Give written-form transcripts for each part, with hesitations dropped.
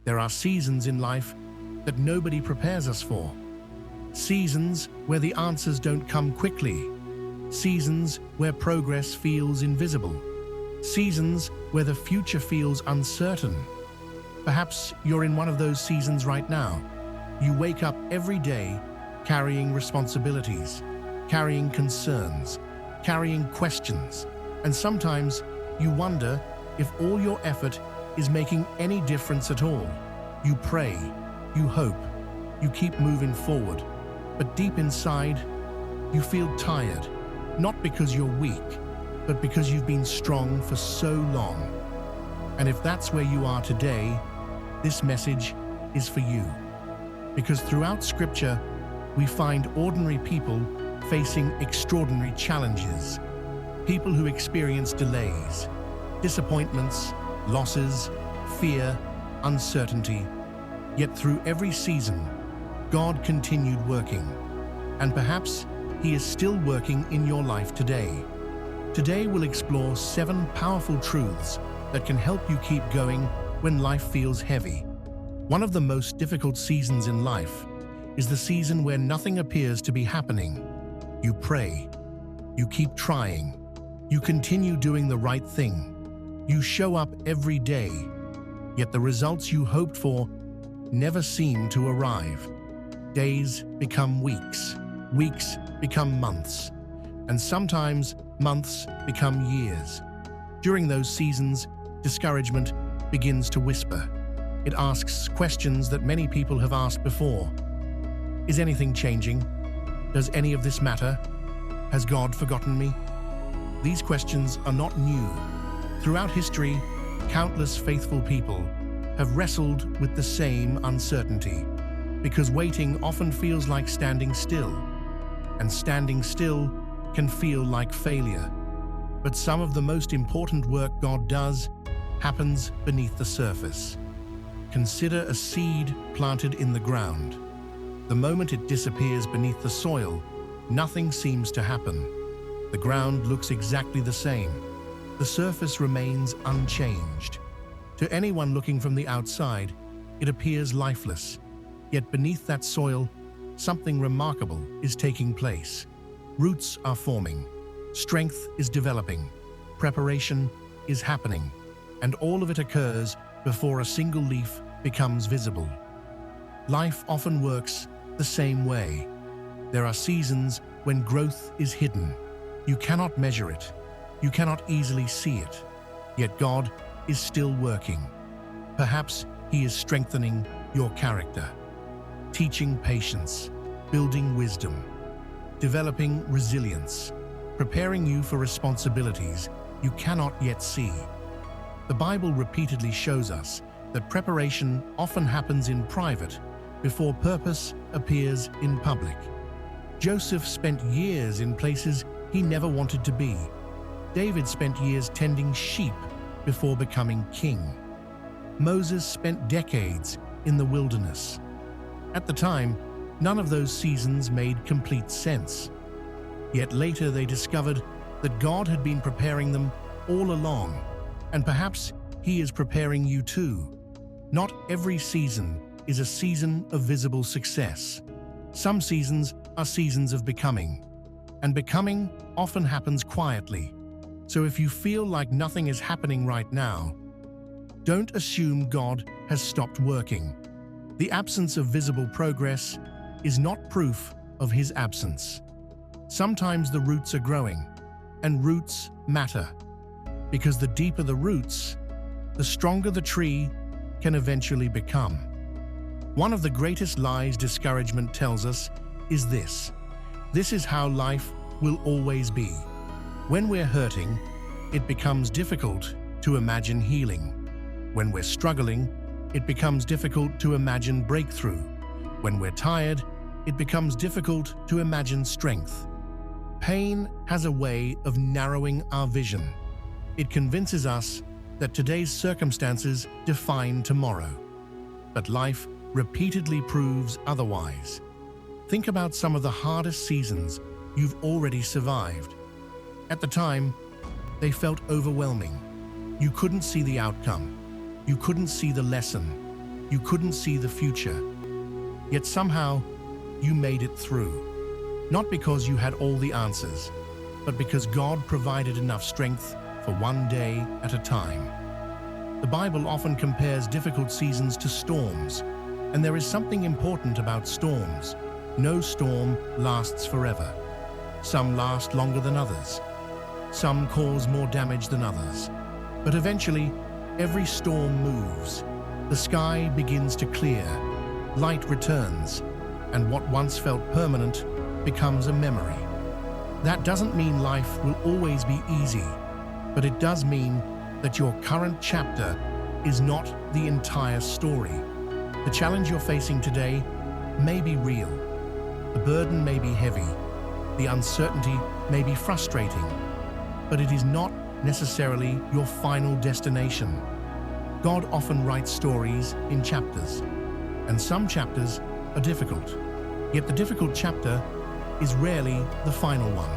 There are seasons in life that nobody prepares us for. Seasons where the answers don't come quickly. Seasons where progress feels invisible. Seasons where the future feels uncertain. Perhaps you're in one of those seasons right now. You wake up every day carrying responsibilities, carrying concerns, carrying questions, and sometimes you wonder if all your effort is making any difference at all. You pray, you hope, you keep moving forward, but deep inside, you feel tired, not because you're weak, but because you've been strong for so long. And if that's where you are today, this message is for you. Because throughout Scripture, we find ordinary people facing extraordinary challenges. People who experience delays, disappointments, losses, fear, uncertainty. Yet through every season, God continued working. And perhaps He is still working in your life today. Today we'll explore 7 powerful truths that can help you keep going when life feels heavy. One of the most difficult seasons in life is the season where nothing appears to be happening. You pray, you keep trying, you continue doing the right thing, you show up every day, yet the results you hoped for never seem to arrive. Days become weeks, weeks become months, and sometimes months become years. During those seasons, discouragement begins to whisper. It asks questions that many people have asked before. Is anything changing? Does any of this matter? Has God forgotten me? These questions are not new. Throughout history, countless faithful people have wrestled with the same uncertainty, because waiting often feels like standing still, and standing still can feel like failure. But some of the most important work God does happens beneath the surface. Consider a seed planted in the ground. The moment it disappears beneath the soil, nothing seems to happen. The ground looks exactly the same. The surface remains unchanged. To anyone looking from the outside, it appears lifeless. Yet beneath that soil, something remarkable is taking place. Roots are forming, strength is developing, preparation is happening, and all of it occurs before a single leaf becomes visible. Life often works the same way. There are seasons when growth is hidden. You cannot measure it. You cannot easily see it. Yet God is still working. Perhaps He is strengthening your character, teaching patience, building wisdom, developing resilience, preparing you for responsibilities you cannot yet see. The Bible repeatedly shows us that preparation often happens in private before purpose appears in public. Joseph spent years in places he never wanted to be. David spent years tending sheep before becoming king. Moses spent decades in the wilderness. At the time, none of those seasons made complete sense. Yet later they discovered that God had been preparing them all along, and perhaps He is preparing you too. Not every season is a season of visible success. Some seasons are seasons of becoming, and becoming often happens quietly. So if you feel like nothing is happening right now, don't assume God has stopped working. The absence of visible progress is not proof of His absence. Sometimes the roots are growing, and roots matter, because the deeper the roots, the stronger the tree can eventually become. One of the greatest lies discouragement tells us is this: this is how life will always be. When we're hurting, it becomes difficult to imagine healing. When we're struggling, it becomes difficult to imagine breakthrough. When we're tired, it becomes difficult to imagine strength. Pain has a way of narrowing our vision. It convinces us that today's circumstances define tomorrow. But life repeatedly proves otherwise. Think about some of the hardest seasons you've already survived. At the time, they felt overwhelming. You couldn't see the outcome. You couldn't see the lesson. You couldn't see the future. Yet somehow, you made it through. Not because you had all the answers, but because God provided enough strength for one day at a time. The Bible often compares difficult seasons to storms, and there is something important about storms. No storm lasts forever. Some last longer than others. Some cause more damage than others. But eventually, every storm moves. The sky begins to clear, light returns, and what once felt permanent becomes a memory. That doesn't mean life will always be easy, but it does mean that your current chapter is not the entire story. The challenge you're facing today may be real. The burden may be heavy. The uncertainty may be frustrating, but it is not necessarily your final destination. God often writes stories in chapters, and some chapters are difficult. Yet the difficult chapter is rarely the final one.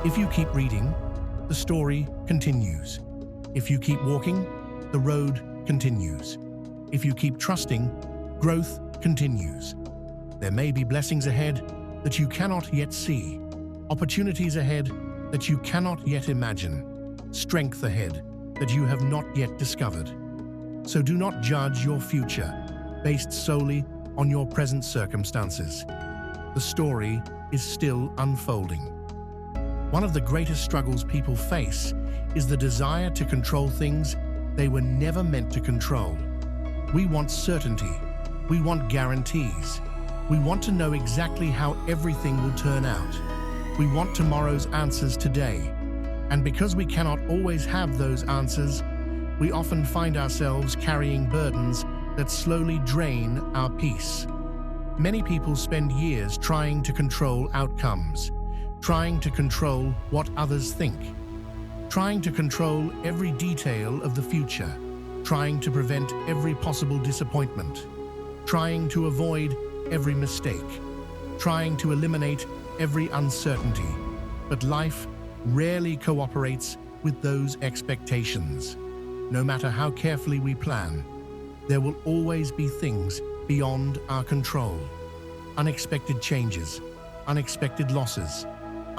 If you keep reading, the story continues. If you keep walking, the road continues. If you keep trusting, growth continues. There may be blessings ahead that you cannot yet see, opportunities ahead that you cannot yet imagine, strength ahead that you have not yet discovered. So do not judge your future based solely on your present circumstances. The story is still unfolding. One of the greatest struggles people face is the desire to control things they were never meant to control. We want certainty. We want guarantees. We want to know exactly how everything will turn out. We want tomorrow's answers today. And because we cannot always have those answers, we often find ourselves carrying burdens that slowly drain our peace. Many people spend years trying to control outcomes, trying to control what others think, trying to control every detail of the future, trying to prevent every possible disappointment, trying to avoid every mistake, trying to eliminate every uncertainty. But life rarely cooperates with those expectations. No matter how carefully we plan, there will always be things beyond our control. Unexpected changes, unexpected losses,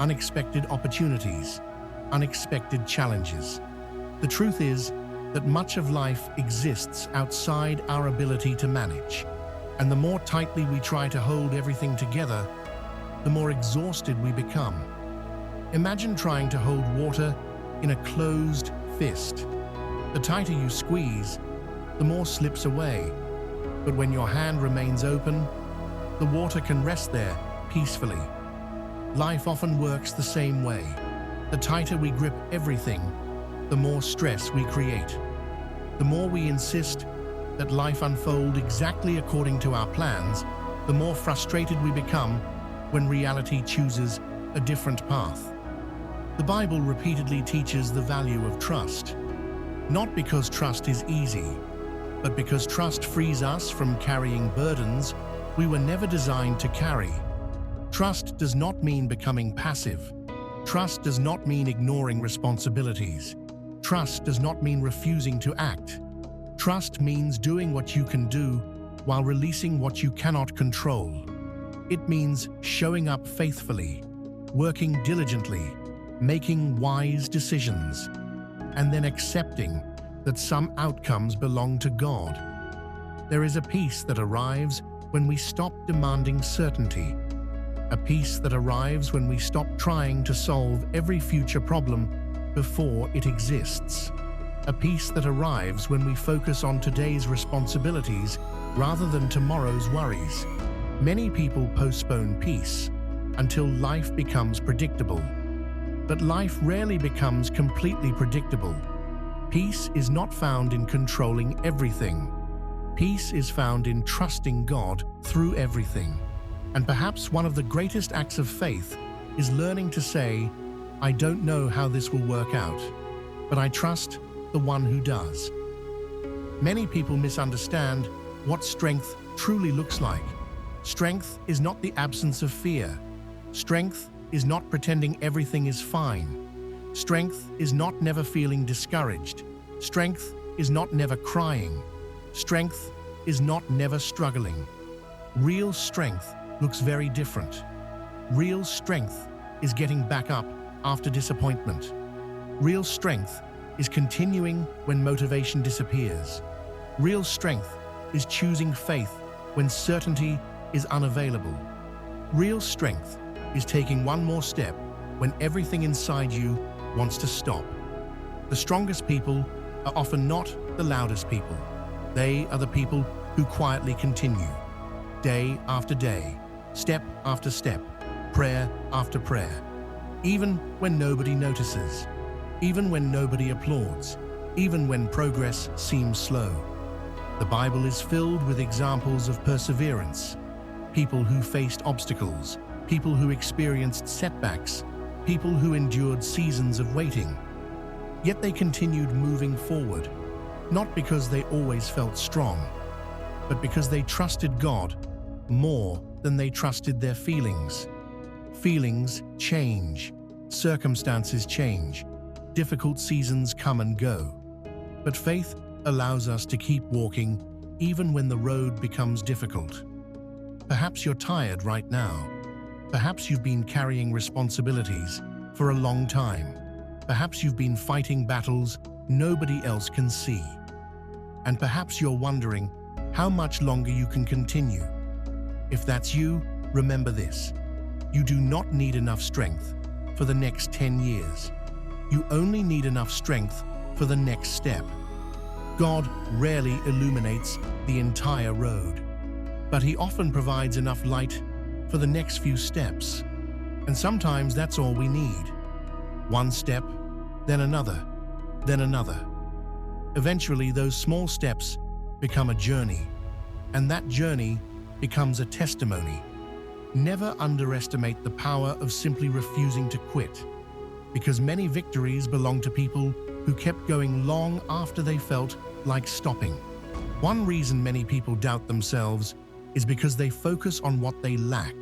unexpected opportunities, unexpected challenges. The truth is that much of life exists outside our ability to manage. And the more tightly we try to hold everything together, the more exhausted we become. Imagine trying to hold water in a closed fist. The tighter you squeeze, the more slips away. But when your hand remains open, the water can rest there peacefully. Life often works the same way. The tighter we grip everything, the more stress we create. The more we insist that life unfold exactly according to our plans, the more frustrated we become when reality chooses a different path. The Bible repeatedly teaches the value of trust. Not because trust is easy, but because trust frees us from carrying burdens we were never designed to carry. Trust does not mean becoming passive. Trust does not mean ignoring responsibilities. Trust does not mean refusing to act. Trust means doing what you can do while releasing what you cannot control. It means showing up faithfully, working diligently, making wise decisions, and then accepting that some outcomes belong to God. There is a peace that arrives when we stop demanding certainty, a peace that arrives when we stop trying to solve every future problem before it exists, a peace that arrives when we focus on today's responsibilities rather than tomorrow's worries. Many people postpone peace until life becomes predictable. But life rarely becomes completely predictable. Peace is not found in controlling everything. Peace is found in trusting God through everything. And perhaps one of the greatest acts of faith is learning to say, I don't know how this will work out, but I trust the one who does. Many people misunderstand what strength truly looks like. Strength is not the absence of fear. Strength is not pretending everything is fine. Strength is not never feeling discouraged. Strength is not never crying. Strength is not never struggling. Real strength looks very different. Real strength is getting back up after disappointment. Real strength is continuing when motivation disappears. Real strength is choosing faith when certainty is unavailable. Real strength is taking one more step when everything inside you wants to stop. The strongest people are often not the loudest people. They are the people who quietly continue, day after day, step after step, prayer after prayer, even when nobody notices, even when nobody applauds, even when progress seems slow. The Bible is filled with examples of perseverance, people who faced obstacles, people who experienced setbacks, people who endured seasons of waiting. Yet they continued moving forward, not because they always felt strong, but because they trusted God more than they trusted their feelings. Feelings change, circumstances change, difficult seasons come and go. But faith allows us to keep walking even when the road becomes difficult. Perhaps you're tired right now. Perhaps you've been carrying responsibilities for a long time. Perhaps you've been fighting battles nobody else can see. And perhaps you're wondering how much longer you can continue. If that's you, remember this. You do not need enough strength for the next 10 years. You only need enough strength for the next step. God rarely illuminates the entire road, but He often provides enough light for the next few steps. And sometimes that's all we need. One step, then another, then another. Eventually, those small steps become a journey, and that journey becomes a testimony. Never underestimate the power of simply refusing to quit, because many victories belong to people who kept going long after they felt like stopping. One reason many people doubt themselves is because they focus on what they lack.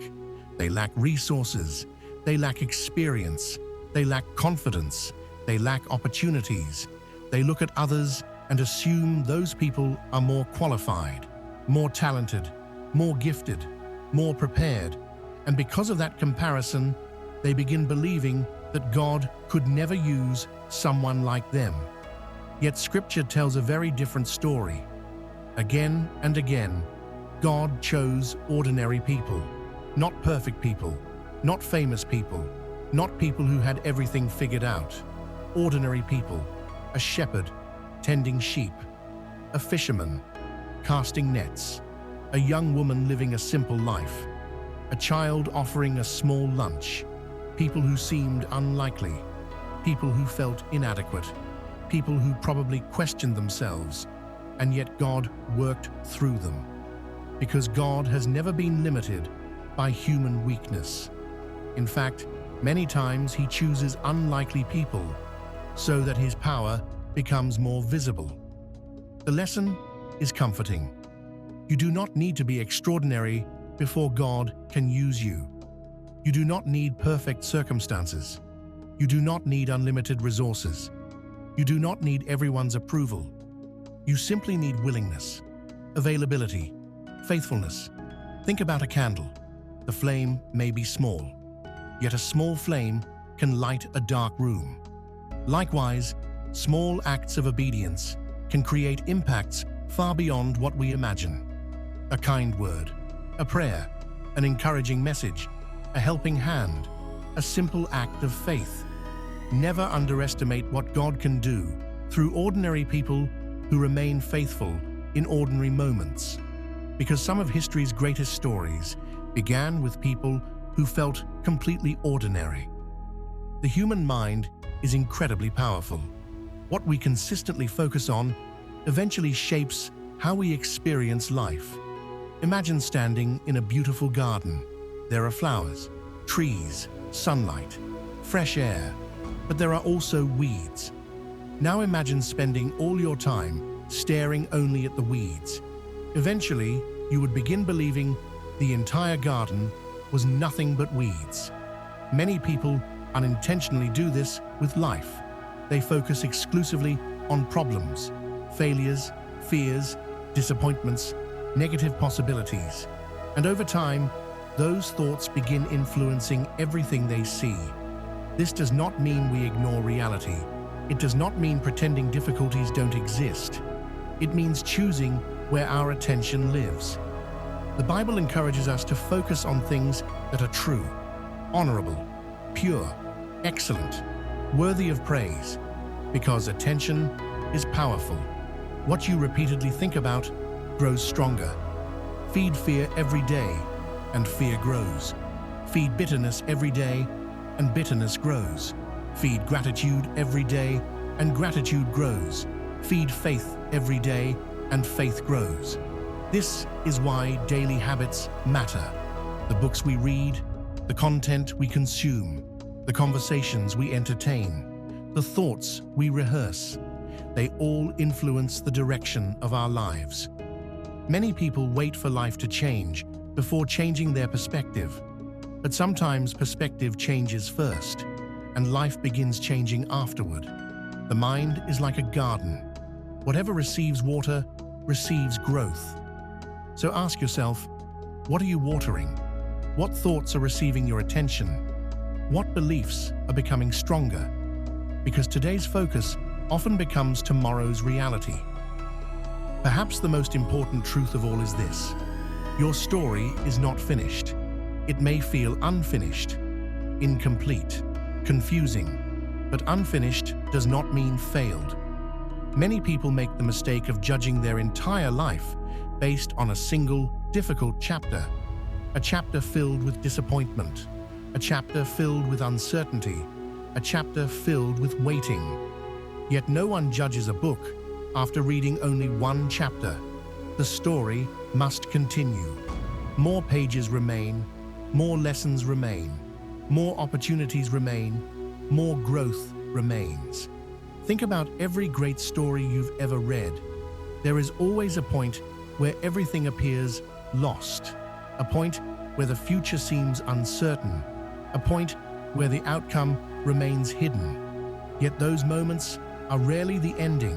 They lack resources, they lack experience, they lack confidence, they lack opportunities. They look at others and assume those people are more qualified, more talented, more gifted, more prepared. And because of that comparison, they begin believing that God could never use someone like them. Yet Scripture tells a very different story. Again and again, God chose ordinary people, not perfect people, not famous people, not people who had everything figured out. Ordinary people, a shepherd tending sheep, a fisherman casting nets, a young woman living a simple life, a child offering a small lunch, people who seemed unlikely, people who felt inadequate, people who probably questioned themselves, and yet God worked through them. Because God has never been limited by human weakness. In fact, many times He chooses unlikely people so that His power becomes more visible. The lesson is comforting. You do not need to be extraordinary before God can use you. You do not need perfect circumstances. You do not need unlimited resources. You do not need everyone's approval. You simply need willingness, availability, faithfulness. Think about a candle. The flame may be small, yet a small flame can light a dark room. Likewise, small acts of obedience can create impacts far beyond what we imagine. A kind word, a prayer, an encouraging message, a helping hand, a simple act of faith. Never underestimate what God can do through ordinary people who remain faithful in ordinary moments. Because some of history's greatest stories began with people who felt completely ordinary. The human mind is incredibly powerful. What we consistently focus on eventually shapes how we experience life. Imagine standing in a beautiful garden. There are flowers, trees, sunlight, fresh air, but there are also weeds. Now imagine spending all your time staring only at the weeds. Eventually, you would begin believing the entire garden was nothing but weeds. Many people unintentionally do this with life. They focus exclusively on problems, failures, fears, disappointments, negative possibilities. And over time, those thoughts begin influencing everything they see. This does not mean we ignore reality. It does not mean pretending difficulties don't exist. It means choosing where our attention lives. The Bible encourages us to focus on things that are true, honorable, pure, excellent, worthy of praise, because attention is powerful. What you repeatedly think about grows stronger. Feed fear every day, and fear grows. Feed bitterness every day, and bitterness grows. Feed gratitude every day, and gratitude grows. Feed faith every day, and faith grows. This is why daily habits matter. The books we read, the content we consume, the conversations we entertain, the thoughts we rehearse, they all influence the direction of our lives. Many people wait for life to change before changing their perspective. But sometimes perspective changes first, and life begins changing afterward. The mind is like a garden. Whatever receives water receives growth. So ask yourself, what are you watering? What thoughts are receiving your attention? What beliefs are becoming stronger? Because today's focus often becomes tomorrow's reality. Perhaps the most important truth of all is this: your story is not finished. It may feel unfinished, incomplete, confusing, but unfinished does not mean failed. Many people make the mistake of judging their entire life based on a single, difficult chapter. A chapter filled with disappointment, a chapter filled with uncertainty, a chapter filled with waiting. Yet no one judges a book after reading only one chapter. The story must continue. More pages remain, more lessons remain, more opportunities remain, more growth remains. Think about every great story you've ever read. There is always a point where everything appears lost, a point where the future seems uncertain, a point where the outcome remains hidden. Yet those moments are rarely the ending.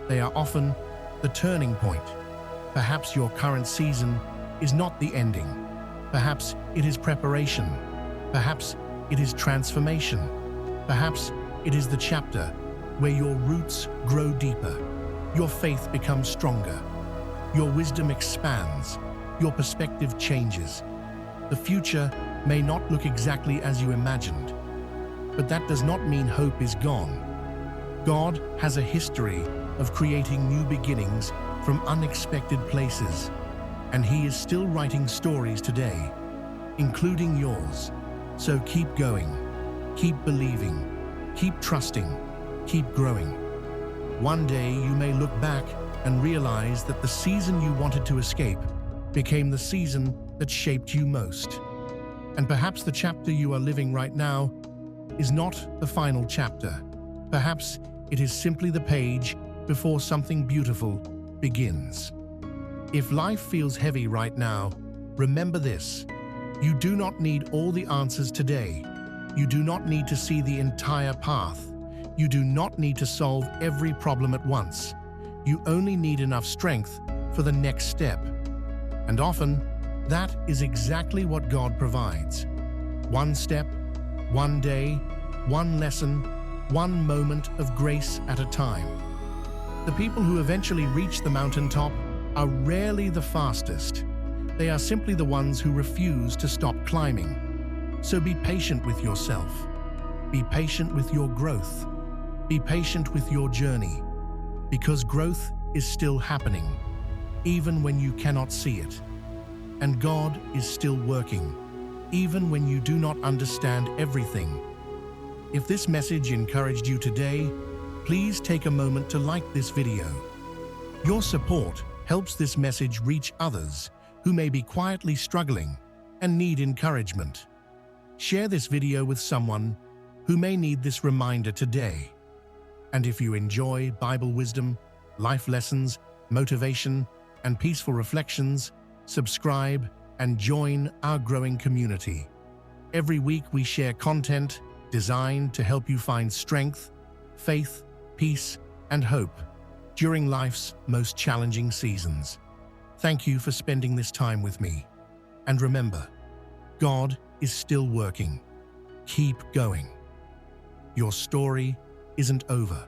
They are often the turning point. Perhaps your current season is not the ending. Perhaps it is preparation. Perhaps it is transformation. Perhaps it is the chapter where your roots grow deeper, your faith becomes stronger, your wisdom expands, your perspective changes. The future may not look exactly as you imagined, but that does not mean hope is gone. God has a history of creating new beginnings from unexpected places, and He is still writing stories today, including yours. So keep going, keep believing, keep trusting, keep growing. One day you may look back and realize that the season you wanted to escape became the season that shaped you most. And perhaps the chapter you are living right now is not the final chapter. Perhaps it is simply the page before something beautiful begins. If life feels heavy right now, remember this: you do not need all the answers today. You do not need to see the entire path. You do not need to solve every problem at once. You only need enough strength for the next step. And often, that is exactly what God provides. One step, one day, one lesson, one moment of grace at a time. The people who eventually reach the mountaintop are rarely the fastest. They are simply the ones who refuse to stop climbing. So be patient with yourself. Be patient with your growth. Be patient with your journey, because growth is still happening, even when you cannot see it. And God is still working, even when you do not understand everything. If this message encouraged you today, please take a moment to like this video. Your support helps this message reach others who may be quietly struggling and need encouragement. Share this video with someone who may need this reminder today. And if you enjoy Bible wisdom, life lessons, motivation, and peaceful reflections, subscribe and join our growing community. Every week we share content designed to help you find strength, faith, peace, and hope during life's most challenging seasons. Thank you for spending this time with me. And remember, God is still working. Keep going. Your story isn't over.